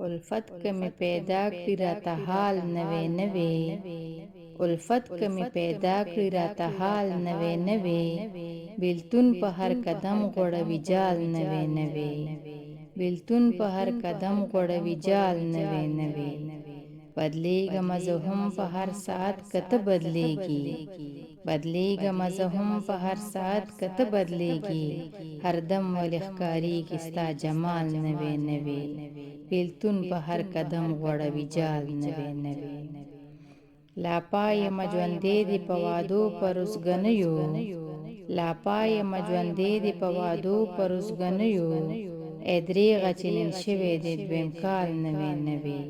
الفت که می پیدا کړی راته حال نوې نوې الفت که می پیدا کړی راته حال نوې نوې بیلتون په هر قدم غوړوي جال نوې نوې بیلتون په هر قدم غوړوي جال نوې نوې بدلیږم زه هم په هر ساعت که ته بدلیږي بدلیږم زه هم په هر ساعت که ته بدلیږي هر دم ولې ښکاریږي ستا جمال نوې نوې بیلتون په هر قدم غوړوي جال نوې نوې لا پایم ژوندې دي په وعدو په روزګنیو لا پایم ژوندې دي په وعدو په روزګنیو ای درېغه چې نن شوی دی دویم کال نوې نوې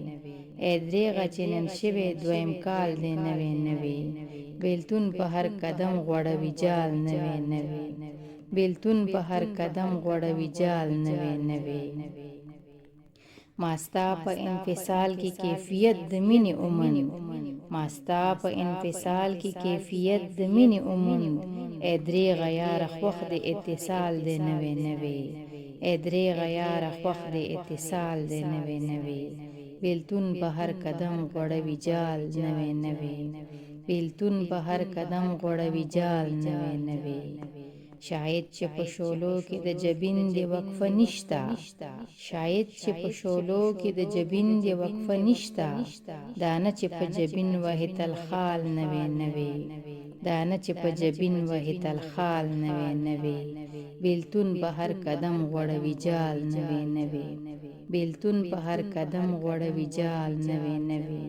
ای درېغه چې نن شوی دویم کال دی نوې نوې بیلتون په هر قدم غوړوي جال نوې نوې بیلتون په هر قدم غوړوي جال نوې نوې ما ستا په انفصال کې کیفیت د مینې اومند ما ستا په انفصال کې کیفیت د مینې اومند ای درېغه یاره خوښ د اتصال دی نوې نوې ای درېغه یاره خوښ د اتصال دی نوې نوې بیلتون په هر قدم غوړوي جال نوې نوې بیلتون په هر قدم غوړوي جال نوې نوې شاید چې په شولو کې د جبین دی وقفه نشتا شاید چې په شولو کې د جبین دی وقفه نشتا دانه چې په جبین وهي تل خال نوې نوې دانه چې په جبین وهي تل خال نوې نوې بیلتون په هر قدم غوړوي جال نوې نوې بیلتون په هر قدم غوړوي جال نوې نوې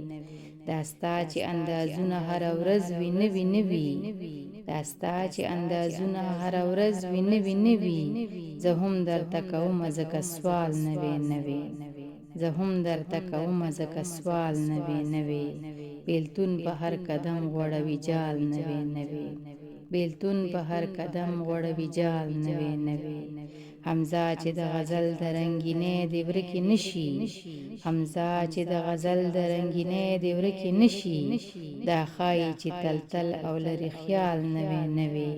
داستا چې اندازونه هر ورځ وي نوي نوي داستا چې اندازونه هر ورځ وي نوي نوي زه هم درته کوم ځکه سوال نوې نوې زه هم درته کوم ځکه سوال نوې نوې بیلتون په هر قدم غوړوي جال نوې نوې بیلتون په هر قدم غوړوي جال نوې نوې حمزه چې د غزل د رنگینې دی ورکی نشي حمزه چې د غزل د رنگینې دی ورکی نشي دا خای چې تلتل او لري خیال نوې نوې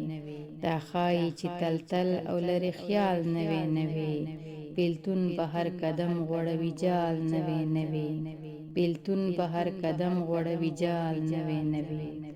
دا خای چې تلتل او لري خیال نوې نوې بیلتون په هر قدم غوړوي جال نوې نوې بیلتون په هر قدم غوړوي جال نوې نوې